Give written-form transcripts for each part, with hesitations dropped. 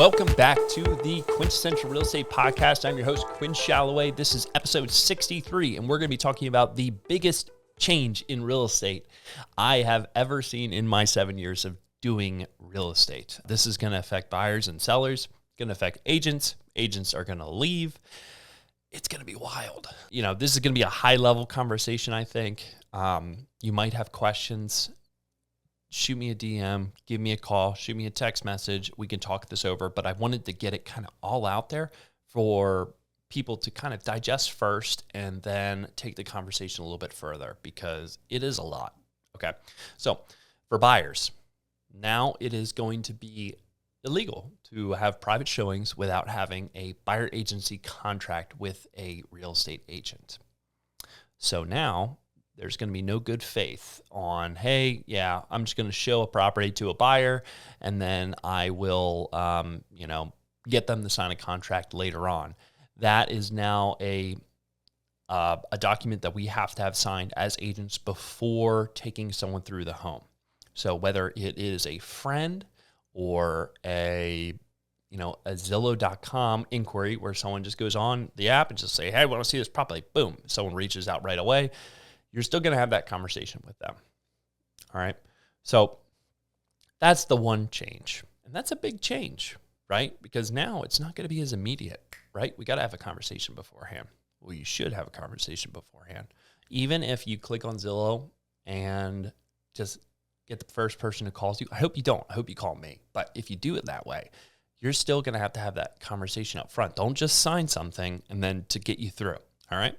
Welcome back to the Quintessential Real Estate Podcast. I'm your host, Quin Shalaway. This is episode 63, and we're going to be talking about the biggest change in real estate I have ever seen in my 7 years of doing real estate. This is going to affect buyers and sellers, going to affect agents. Agents are going to leave. It's going to be wild. This is going to be a high-level conversation, I think. You might have questions. Shoot me a DM, give me a call, shoot me a text message. We can talk this over, but I wanted to get it kind of all out there for people to kind of digest first and then take the conversation a little bit further because it is a lot. Okay. So for buyers, now it is going to be illegal to have private showings without having a buyer agency contract with a real estate agent. So now there's going to be no good faith on, hey, yeah, I'm just going to show a property to a buyer and then I will, get them to sign a contract later on. That is now a document that we have to have signed as agents before taking someone through the home. So whether it is a friend or a Zillow.com inquiry where someone just goes on the app and just say, hey, I want to see this property. Boom. Someone reaches out right away. You're still going to have that conversation with them. All right. So that's the one change. And that's a big change, right? Because now it's not going to be as immediate, right? We got to have a conversation beforehand. Well, you should have a conversation beforehand. Even if you click on Zillow and just get the first person who calls you. I hope you don't. I hope you call me. But if you do it that way, you're still going to have that conversation up front. Don't just sign something and then to get you through. All right.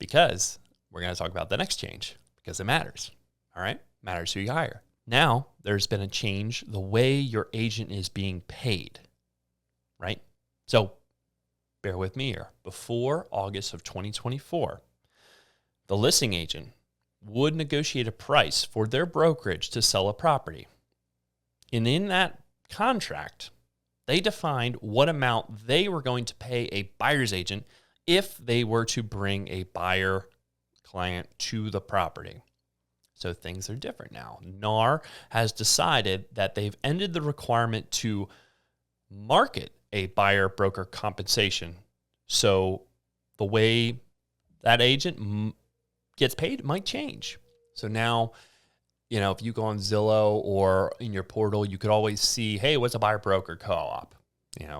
Because we're going to talk about the next change because it matters. All right. Matters who you hire. Now there's been a change the way your agent is being paid. Right. So bear with me here. Before August of 2024, the listing agent would negotiate a price for their brokerage to sell a property. And in that contract, they defined what amount they were going to pay a buyer's agent if they were to bring a buyer client to the property. So things are different now. NAR has decided that they've ended the requirement to market a buyer broker compensation. So the way that agent gets paid might change. So now, if you go on Zillow or in your portal, you could always see, hey, what's a buyer broker co-op?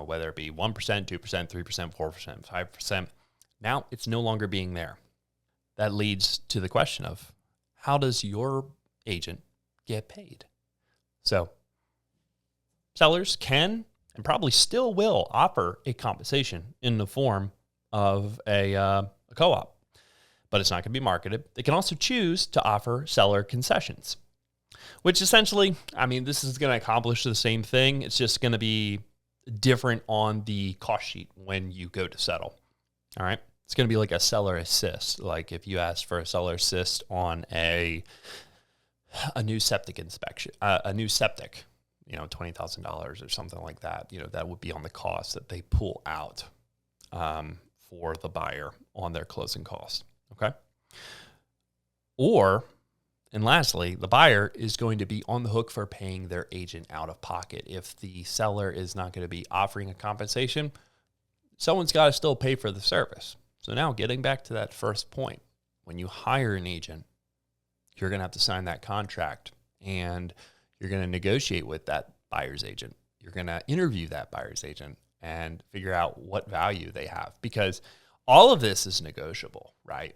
Whether it be 1%, 2%, 3%, 4%, 5%. Now it's no longer being there. That leads to the question of how does your agent get paid? So sellers can and probably still will offer a compensation in the form of a co-op, but it's not going to be marketed. They can also choose to offer seller concessions, which essentially, this is going to accomplish the same thing. It's just going to be different on the cost sheet when you go to settle. All right. It's going to be like a seller assist. Like if you ask for a seller assist on a new septic inspection, a new septic, $20,000 or something like that, that would be on the cost that they pull out for the buyer on their closing cost. Okay. And lastly, the buyer is going to be on the hook for paying their agent out of pocket. If the seller is not going to be offering a compensation, someone's got to still pay for the service. So now getting back to that first point, when you hire an agent, you're going to have to sign that contract and you're going to negotiate with that buyer's agent. You're going to interview that buyer's agent and figure out what value they have because all of this is negotiable, right?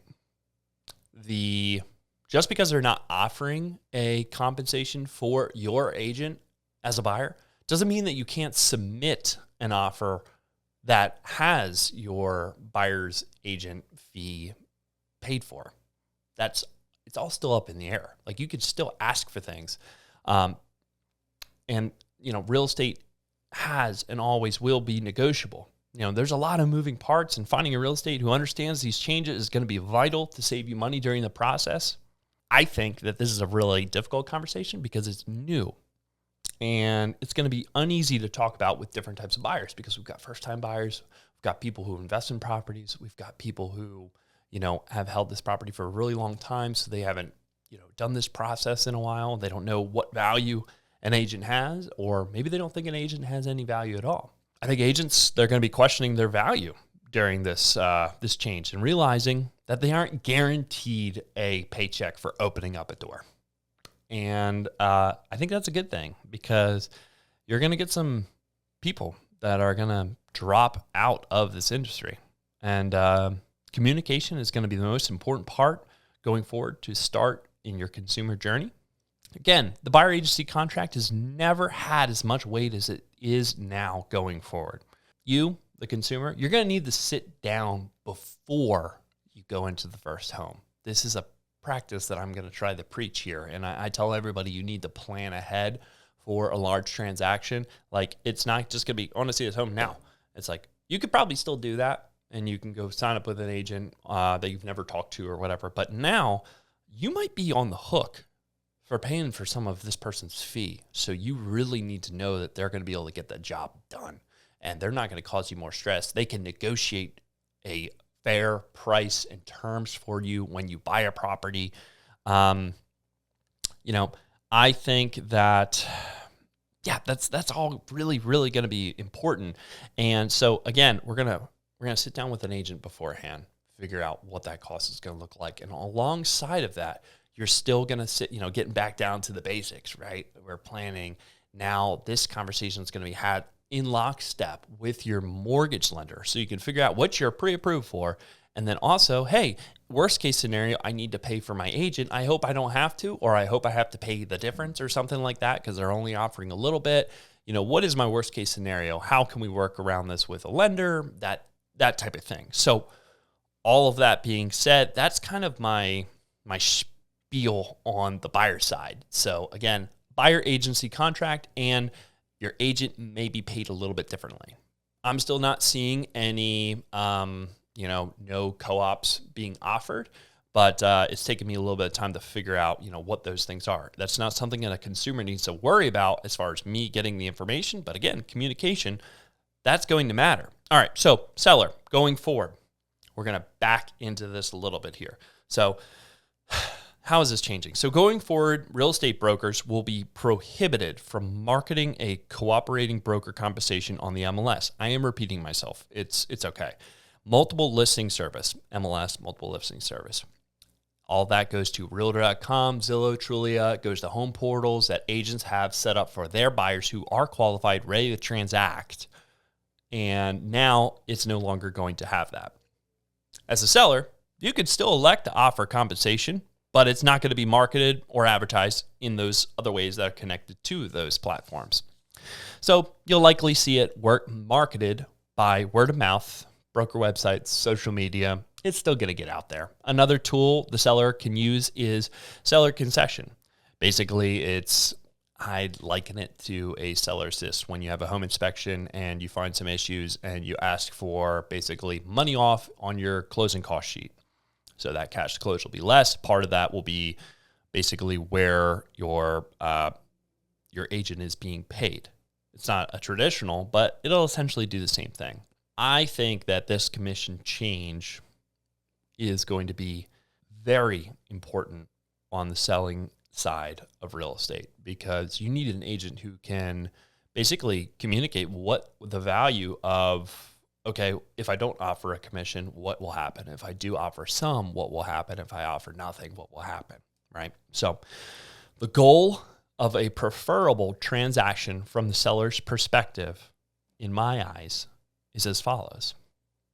Just because they're not offering a compensation for your agent as a buyer doesn't mean that you can't submit an offer that has your buyer's agent fee paid for. It's all still up in the air. Like you could still ask for things. Real estate has and always will be negotiable. There's a lot of moving parts and finding a real estate who understands these changes is going to be vital to save you money during the process. I think that this is a really difficult conversation because it's new. And it's going to be uneasy to talk about with different types of buyers because we've got first-time buyers, we've got people who invest in properties, we've got people who, have held this property for a really long time, so they haven't, done this process in a while. They don't know what value an agent has, or maybe they don't think an agent has any value at all. I think agents, they're going to be questioning their value during this this change and realizing that they aren't guaranteed a paycheck for opening up a door. And I think that's a good thing, because you're going to get some people that are going to drop out of this industry. And communication is going to be the most important part going forward to start in your consumer journey. Again, the buyer agency contract has never had as much weight as it is now going forward. You, the consumer, you're going to need to sit down before you go into the first home. This is a practice that I'm going to try to preach here. And I tell everybody you need to plan ahead for a large transaction. Like, it's not just going to be, I want to see this home now. It's like, you could probably still do that, and you can go sign up with an agent that you've never talked to or whatever. But now you might be on the hook for paying for some of this person's fee. So you really need to know that they're going to be able to get the job done, and they're not going to cause you more stress. They can negotiate a fair price and terms for you when you buy a property. I think that, that's all really, really going to be important. And so again, we're going to sit down with an agent beforehand, figure out what that cost is going to look like. And alongside of that, you're still going to sit, getting back down to the basics, right? We're planning. Now this conversation is going to be had in lockstep with your mortgage lender, so you can figure out what you're pre-approved for. And then also, hey, worst case scenario, I need to pay for my agent. I hope I don't have to, or I hope I have to pay the difference or something like that, because they're only offering a little bit. What is my worst case scenario? How can we work around this with a lender? That type of thing. So all of that being said, that's kind of my spiel on the buyer side. So again, buyer agency contract, and your agent may be paid a little bit differently. I'm still not seeing any, no co-ops being offered, but it's taken me a little bit of time to figure out, what those things are. That's not something that a consumer needs to worry about as far as me getting the information. But again, communication, that's going to matter. All right. So seller, going forward, we're going to back into this a little bit here. So how is this changing? So going forward, real estate brokers will be prohibited from marketing a cooperating broker compensation on the MLS. I am repeating myself. It's okay. Multiple listing service, MLS, multiple listing service. All that goes to Realtor.com, Zillow, Trulia. It goes to home portals that agents have set up for their buyers who are qualified, ready to transact. And now it's no longer going to have that. As a seller, you could still elect to offer compensation, but it's not going to be marketed or advertised in those other ways that are connected to those platforms. So you'll likely see it marketed by word of mouth, broker websites, social media. It's still going to get out there. Another tool the seller can use is seller concession. Basically, I'd liken it to a seller assist when you have a home inspection and you find some issues and you ask for basically money off on your closing cost sheet. So that cash to close will be less. Part of that will be basically where your agent is being paid. It's not a traditional, but it'll essentially do the same thing. I think that this commission change is going to be very important on the selling side of real estate, because you need an agent who can basically communicate what the value of, okay, if I don't offer a commission, what will happen? If I do offer some, what will happen? If I offer nothing, what will happen, right? So the goal of a preferable transaction from the seller's perspective, in my eyes, is as follows.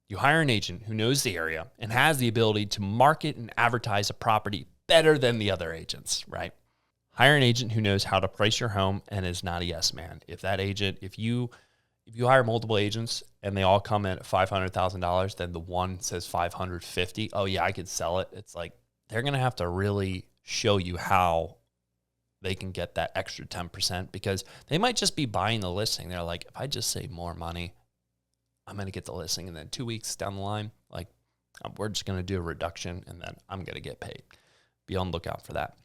You hire an agent who knows the area and has the ability to market and advertise a property better than the other agents, right? Hire an agent who knows how to price your home and is not a yes man. If you hire multiple agents and they all come in at $500,000, then the one says $550,000. Oh yeah, I could sell it. It's like, they're going to have to really show you how they can get that extra 10%, because they might just be buying the listing. They're like, if I just save more money, I'm going to get the listing. And then 2 weeks down the line, like, we're just going to do a reduction and then I'm going to get paid. Be on the lookout for that.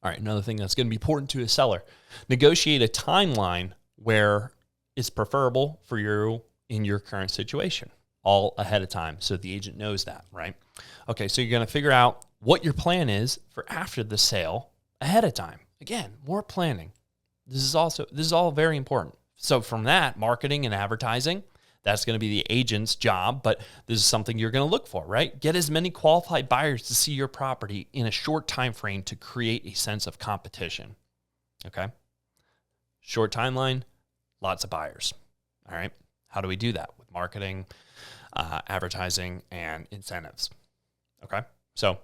All right. Another thing that's going to be important to a seller, negotiate a timeline where it's preferable for you in your current situation, all ahead of time, so the agent knows that, right? Okay. So you're going to figure out what your plan is for after the sale ahead of time. Again, more planning. This is all very important. So from that, marketing and advertising, that's going to be the agent's job, but this is something you're going to look for, right? Get as many qualified buyers to see your property in a short time frame to create a sense of competition. Okay? Short timeline, lots of buyers. All right? How do we do that? With marketing, advertising, and incentives. Okay? So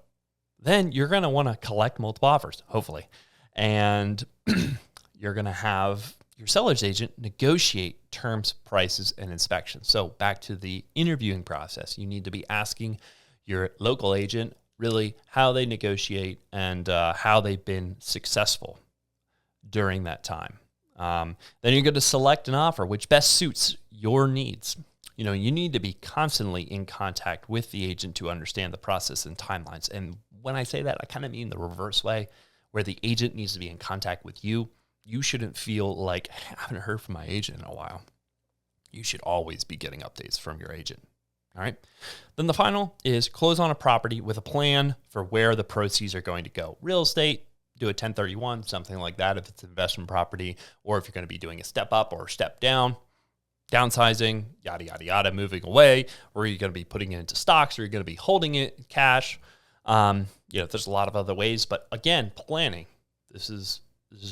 then you're going to want to collect multiple offers, hopefully. And you're going to have your seller's agent negotiate terms, prices, and inspections. So back to the interviewing process, you need to be asking your local agent really how they negotiate and how they've been successful during that time. Then you're going to select an offer which best suits your needs. You need to be constantly in contact with the agent to understand the process and timelines. And when I say that, I kind of mean the reverse way, where the agent needs to be in contact with you. You shouldn't feel like, I haven't heard from my agent in a while. You should always be getting updates from your agent. All right. Then the final is close on a property with a plan for where the proceeds are going to go. Real estate, do a 1031, something like that if it's an investment property, or if you're going to be doing a step up or a step down, downsizing, yada, yada, yada, moving away, or are you going to be putting it into stocks, or are you going to be holding it in cash? There's a lot of other ways, but again, planning. This is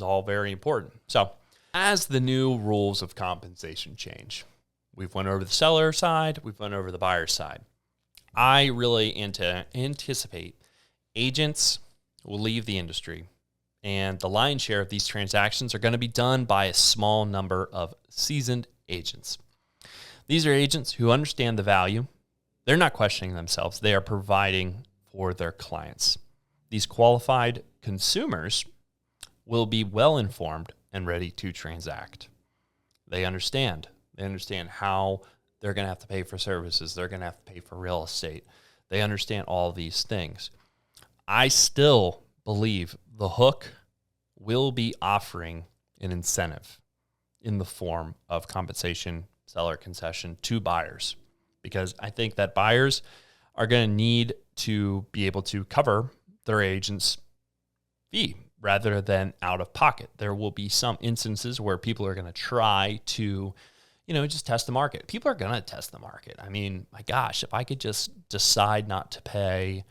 all very important. So as the new rules of compensation change, we've went over the seller side, we've went over the buyer side. I really anticipate agents will leave the industry, and the lion's share of these transactions are going to be done by a small number of seasoned agents. These are agents who understand the value. They're not questioning themselves. They are providing for their clients. These qualified consumers will be well informed and ready to transact. They understand. They understand how they're going to have to pay for services. They're going to have to pay for real estate. They understand all these things. I still believe the hook will be offering an incentive in the form of compensation, seller concession to buyers, because I think that buyers are going to need to be able to cover their agent's fee rather than out of pocket. There will be some instances where people are going to try to, just test the market. People are going to test the market. I mean, my gosh, if I could just decide not to pay,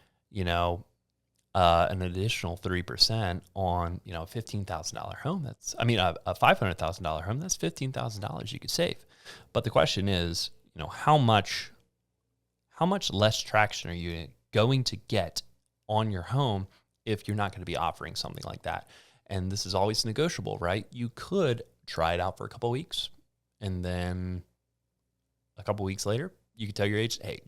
an additional 3% on, a $15,000 home, a $500,000 home, that's $15,000 you could save. But the question is, how much less traction are you going to get on your home if you're not going to be offering something like that? And this is always negotiable, right? You could try it out for a couple of weeks, and then a couple of weeks later, you could tell your agent, hey,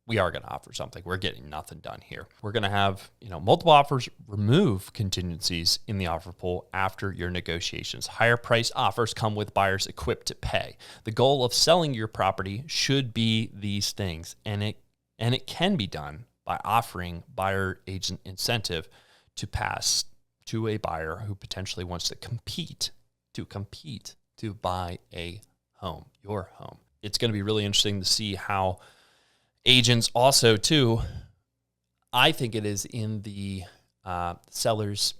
we are going to offer something. We're getting nothing done here. We're going to have, multiple offers, remove contingencies in the offer pool after your negotiations. Higher price offers come with buyers equipped to pay. The goal of selling your property should be these things, and it can be done by offering buyer agent incentive to pass to a buyer who potentially wants to compete to buy a home, your home. It's going to be really interesting to see how agents also, too, I think it is in the seller's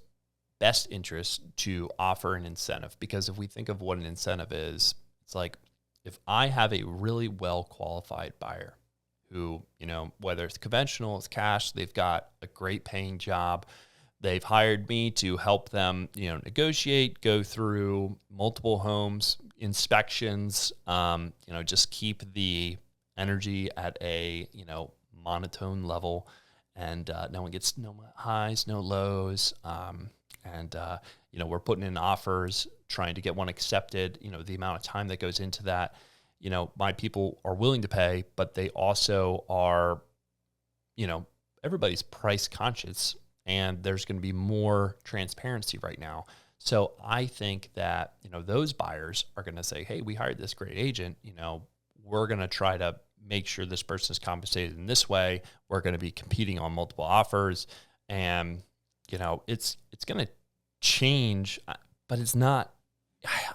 best interest to offer an incentive, because if we think of what an incentive is, it's like if I have a really well-qualified buyer who, whether it's conventional, it's cash, they've got a great paying job, they've hired me to help them, negotiate, go through multiple homes, inspections, just keep the energy at a, monotone level, and no one gets no highs, no lows. We're putting in offers, trying to get one accepted, the amount of time that goes into that, my people are willing to pay, but they also are, everybody's price conscious, and there's going to be more transparency right now. So I think that, those buyers are going to say, hey, we hired this great agent, we're going to try to make sure this person is compensated in this way. We're going to be competing on multiple offers, and, it's going to change, but it's not,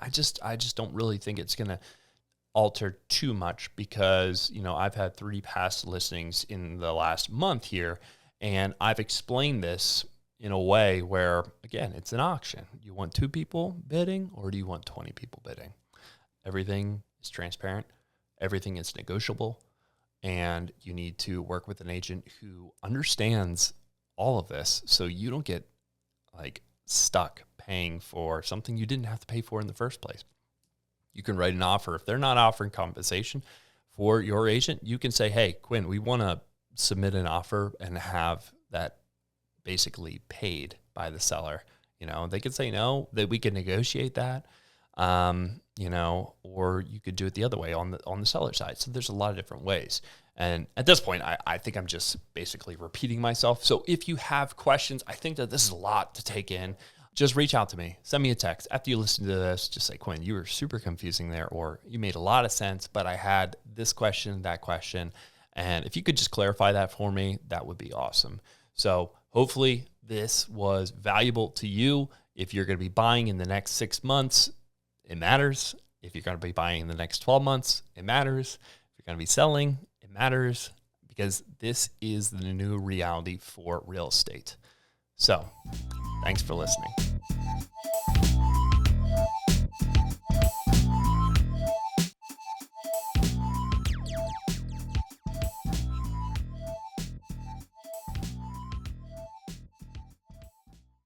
I just don't really think it's going to alter too much, because, I've had 3 past listings in the last month here, and I've explained this in a way where, again, it's an auction. You want 2 people bidding, or do you want 20 people bidding? Everything is transparent. Everything is negotiable. And you need to work with an agent who understands all of this so you don't get like stuck paying for something you didn't have to pay for in the first place. You can write an offer. If they're not offering compensation for your agent, you can say, hey, Quinn, we want to submit an offer and have that basically paid by the seller. You know, they could say no, that we can negotiate that. You know, or you could do it the other way on the seller side. So there's a lot of different ways. And at this point, I think I'm just basically repeating myself. So if you have questions, I think that this is a lot to take in. Just reach out to me. Send me a text. After you listen to this, just say, Quinn, you were super confusing there, or you made a lot of sense, but I had this question, that question. And if you could just clarify that for me, that would be awesome. So hopefully this was valuable to you. If you're going to be buying in the next 6 months, it matters. If you're going to be buying in the next 12 months, it matters. If you're going to be selling, it matters, because this is the new reality for real estate. So thanks for listening.